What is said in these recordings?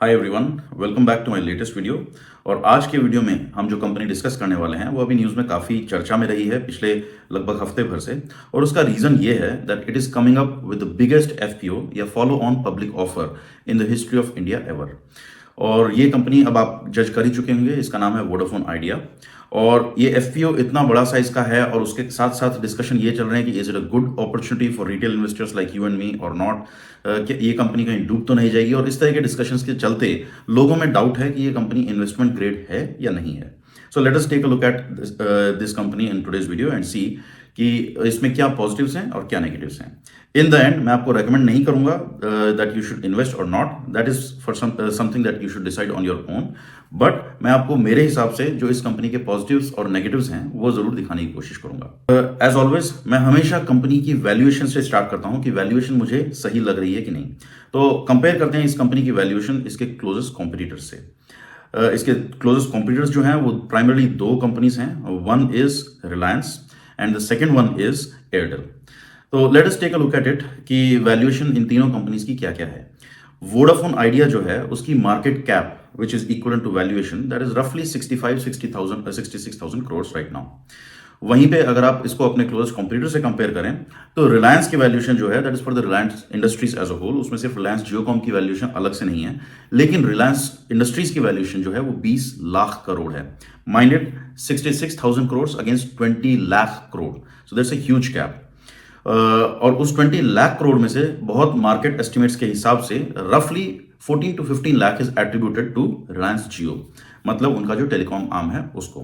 Hi everyone, welcome back to my latest video. और आज के वीडियो में हम जो कंपनी डिस्कस करने वाले हैं वो अभी न्यूज़ में काफ़ी चर्चा में रही है पिछले लगभग हफ्ते भर से। और उसका रीज़न ये है that it is coming up with the biggest FPO या follow on public offer in the history of India ever. और ये कंपनी अब आप जज कर ही चुके होंगे, इसका नाम है वोडाफोन आइडिया। और ये एफपीओ इतना बड़ा साइज का है और उसके साथ साथ डिस्कशन ये चल रहे हैं कि is it a good opportunity for retail investors like you and me और नॉट, कि ये कंपनी कहीं डूब तो नहीं जाएगी। और इस तरह के डिस्कशंस के चलते लोगों में डाउट है कि ये कंपनी इन्वेस्टमेंट ग्रेड है या नहीं है। So let us take a look at this company in today's video and see कि इसमें क्या पॉजिटिव्स हैं और क्या नेगेटिव्स हैं। इन द एंड मैं आपको रेकमेंड नहीं करूंगा दैट यू शुड इन्वेस्ट और not, that is for something that you should decide on your own. But मैं आपको मेरे हिसाब से जो इस कंपनी के पॉजिटिव्स और नेगेटिव्स हैं वो जरूर दिखाने की कोशिश करूंगा। एज ऑलवेज मैं हमेशा कंपनी की वैल्यूएशन से स्टार्ट करता हूं कि वैल्यूएशन मुझे सही लग रही है कि नहीं। तो कंपेयर करते हैं इस कंपनी की वैल्यूएशन इसके क्लोजेस्ट कॉम्पिटिटर्स से। इसके क्लोजेस्ट कॉम्पिटिटर्स जो हैं वो प्राइमरली दो कंपनीज हैं, one is Reliance and the second one is Airtel. तो let us take a look at it कि वैल्यूएशन इन तीनों कंपनीज की क्या क्या है। वोडाफोन आइडिया जो है उसकी market cap which is equal to valuation that is रफली 66,000 करोड़ राइट नाउ। वहीं पे अगर आप इसको अपने क्लोज कॉम्पिटिटर से कंपेयर करें तो रिलायंस की वैल्यूएशन जो है that is for the Reliance Industries as a whole, उसमें सिर्फ रिलायंस जियोकॉम की वैल्यूएशन अलग से नहीं है, लेकिन रिलायंस इंडस्ट्रीज की वैल्यूएशन जो है वो 20 लाख करोड़ है। Mind it, 66,000 crore against 20 lakh crore, so that's a huge gap. और उस 20 लाख करोड़ में से बहुत मार्केट एस्टिमेट्स के हिसाब से रफली 14 to 15 lakh is attributed to Reliance Jio, मतलब उनका जो टेलीकॉम आर्म है उसको।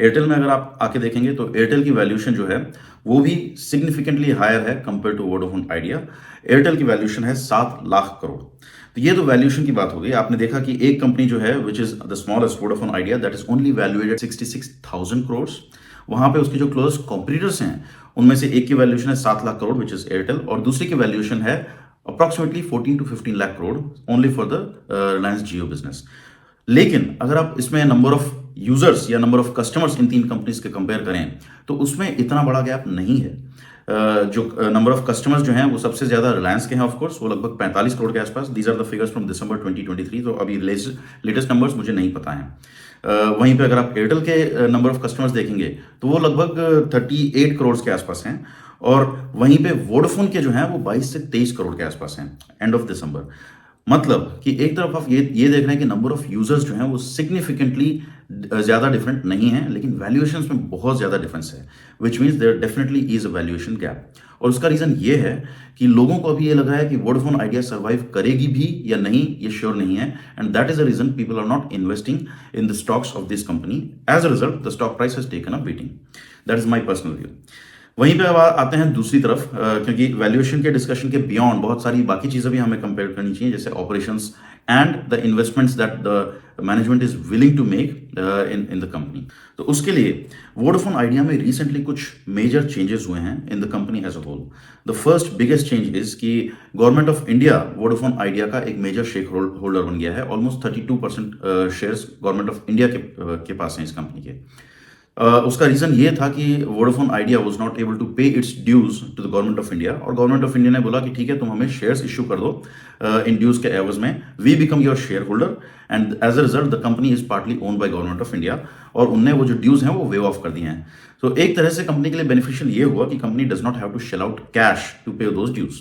एयरटेल में अगर आप आके देखेंगे तो एयरटेल की वैल्यूएशन जो है वो भी सिग्निफिकेंटली हायर है compare to Vodafone Idea. Airtel की वैल्यूएशन है 7 लाख करोड़। तो ये तो वैल्यूएशन की बात हो गई। आपने देखा कि एक कंपनी जो है which is the smallest Vodafone idea that is only valuated 66,000 crore. वहां पे उसके जो क्लोज कॉम्पिटिटर्स हैं उनमें से एक की वैल्यूएशन है 7 lakh crore which is Airtel, और दूसरी की वैल्यूएशन है approximately 14 to 15 lakh crore only for the Reliance Jio business. लेकिन अगर आप इसमें नंबर ऑफ यूजर्स या नंबर ऑफ कस्टमर्स इन तीन कंपनीज के कंपेयर करें तो उसमें इतना बड़ा गैप नहीं है। जो नंबर ऑफ कस्टमर्स जो हैं वो सबसे ज्यादा रिलायंस के हैं, ऑफ कोर्स वो लगभग 45 करोड़ के आसपास। These are the figures from December 2023, तो अभी लेटेस्ट नंबर्स मुझे नहीं पता हैं। वहीं पे अगर आप एयरटेल के नंबर ऑफ कस्टमर्स देखेंगे तो वो लगभग 38 करोड़ के आसपास हैं, और वहीं पे वोडाफोन के जो हैं वो 22 से 23 करोड़ के आसपास हैं एंड ऑफ दिसंबर। मतलब कि एक तरफ आप ये देख रहे हैं कि नंबर ऑफ यूजर्स जो हैं वो सिग्निफिकेंटली ज्यादा डिफरेंट नहीं है, लेकिन वैल्यूएशंस में बहुत ज्यादा डिफरेंस है, which means there definitely is a valuation gap. और उसका रीजन ये है कि लोगों को अभी ये लग रहा है कि वोडाफोन आइडिया सर्वाइव करेगी भी या नहीं ये श्योर नहीं है, and that is the reason people are not investing in the stocks of this company. As a result the stock price has taken a beating. That is my personal view. वहीं पे अब आते हैं दूसरी तरफ, क्योंकि वैल्यूएशन के discussion के बियॉन्ड बहुत सारी बाकी चीजें भी हमें कंपेयर करनी चाहिए, जैसे operations and the investments that the management is willing to make in the company. तो उसके लिए वोडाफोन आइडिया में रिसेंटली कुछ मेजर चेंजेस हुए हैं in the company as a whole. The first biggest change is कि government of India Vodafone Idea का एक मेजर शेयर होल्डर बन गया है। Almost 32% shares government of India के पास हैं इस कंपनी के। उसका रीजन ये था कि Vodafone Idea was not able to pay its dues to the government of India, और गवर्नमेंट ऑफ इंडिया ने बोला कि ठीक है तुम हमें शेयर्स इश्यू कर दो इन ड्यूज के एवज में, we become your share holder, and as a result the company is partly owned by government of India, और उनने वो जो ड्यूज हैं वो वेव ऑफ कर दिए हैं। तो एक तरह से कंपनी के लिए बेनिफिशियल ये हुआ कि company does not have to shell out cash to pay those dues.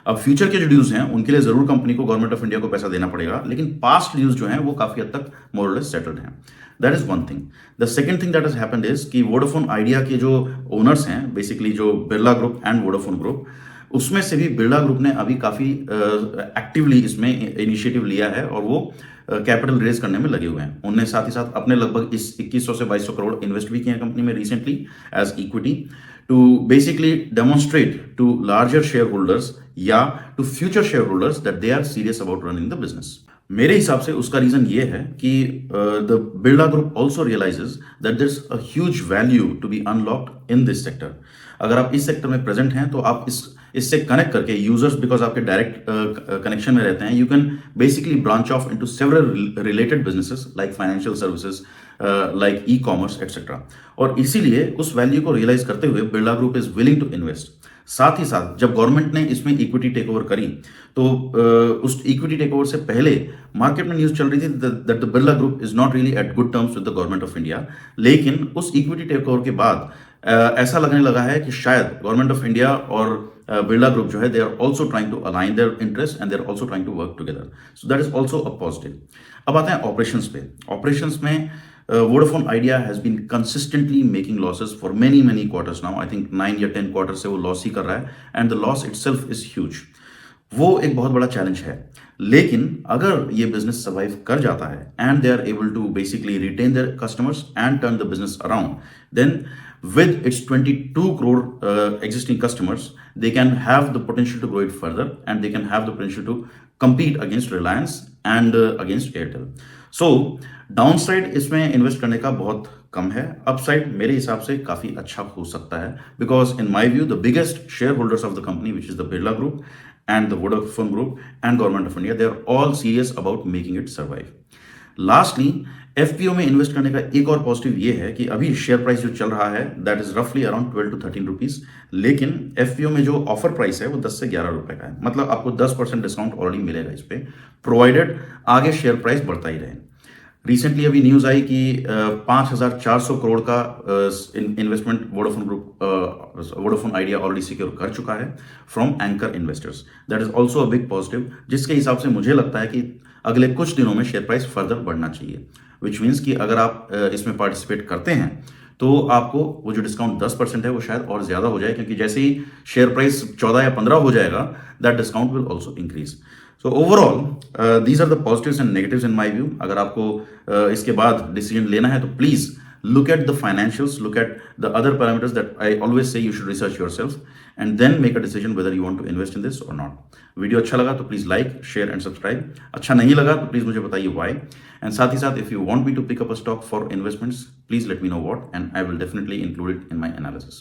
अब फ्यूचर के जो ड्यूज हैं उनके लिए जरूर कंपनी को गवर्नमेंट ऑफ इंडिया को पैसा देना पड़ेगा, लेकिन पास्ट ड्यूज जो हैं वो काफी हद तक मोर और लेस सेटल्ड हैं। That is one thing. The second thing that has happened is कि वोडाफोन आइडिया के जो ओनर्स हैं, बेसिकली जो Birla group and Vodafone group, उसमें से भी बिरला ग्रुप ने अभी काफी एक्टिवली इसमें इनिशिएटिव लिया है और वो कैपिटल रेज करने में लगे हुए हैं। उनने साथ ही साथ अपने लगभग इस 2100 से 2200 करोड़ इन्वेस्ट भी किए हैं कंपनी में recently as equity, to basically demonstrate to larger share holders या to future share holders that they are serious about running the business. मेरे हिसाब से उसका रीजन ये है कि the Birla group also realises that there is a huge value to be unlocked in this sector. अगर आप इस सेक्टर में प्रेजेंट हैं तो आप इससे कनेक्ट करके यूजर्स, बिकॉज आपके डायरेक्ट कनेक्शन में रहते हैं, you can basically branch off into several related businesses like financial services, like e commerce etcetera. और इसीलिए उस वैल्यू को रियलाइज करते हुए Birla group is willing to invest. साथ ही साथ जब गवर्नमेंट ने इसमें इक्विटी टेक ओवर करी तो उस इक्विटी टेक ओवर से पहले मार्केट में न्यूज़ चल रही थी that the Birla group is not really eight good terms with the government of India. लेकिन उस इक्विटी टेक ओवर के बाद ऐसा लगने लगा है कि शायद गवर्नमेंट ऑफ इंडिया और बिरला ग्रुप जो है they are also trying to align their interest and they are also trying to work together, so that is also a positive. अब आते हैं ऑपरेशंस पे। ऑपरेशंस में Vodafone Idea has been consistently making losses for many quarters now. I think 9 या 10 quarter से वो loss ही कर रहा है and the loss itself is huge. वो एक बहुत बड़ा चैलेंज है। लेकिन अगर ये बिजनेस सर्वाइव कर जाता है and they are able to basically retain their customers and turn the business around, then with its 22 crore existing customers, they can have the potential to grow it further and they can have the potential to compete against Reliance and against Airtel. So downside इसमें invest करने का बहुत कम है, upside मेरे हिसाब से काफी अच्छा हो सकता है, because in my view the biggest share holders of the company which is the Birla group and the Vodafone Group and Government of India, they are all serious about making it survive. Lastly, FPO में invest करने का एक और positive ये है कि अभी share price जो चल रहा है दैट इज रफली अराउंड 12 to 13 रुपीज, लेकिन FPO में जो ऑफर प्राइस है वो 10 से 11 रुपए का है। मतलब आपको 10% डिस्काउंट ऑलरेडी मिलेगा इस पे, प्रोवाइडेड आगे शेयर प्राइस बढ़ता ही रहे। रिसेंटली अभी न्यूज आई कि 5,400 करोड़ का investment Vodafone idea already secure कर चुका है from anchor investors. That is also a big positive, जिसके हिसाब से मुझे लगता है कि अगले कुछ दिनों में शेयर प्राइस फर्दर बढ़ना चाहिए, विच मीन्स कि अगर आप इसमें पार्टिसिपेट करते हैं तो आपको वो जो डिस्काउंट 10% है वो शायद और ज्यादा हो जाए, क्योंकि जैसे ही शेयर प्राइस 14 या 15 हो जाएगा that discount will also increase. So overall these are the positives and negatives in my view. अगर आपको इसके बाद डिसीजन लेना है तो please look at the financials, look at the other parameters that I always say you should research yourself and then make a decision whether you want to invest in this or not. Video अच्छा लगा तो please like, share and subscribe. अच्छा नहीं लगा तो please मुझे बताइए why, and साथ ही साथ if you want me to pick up a stock for investments please let me know what and I will definitely include it in my analysis.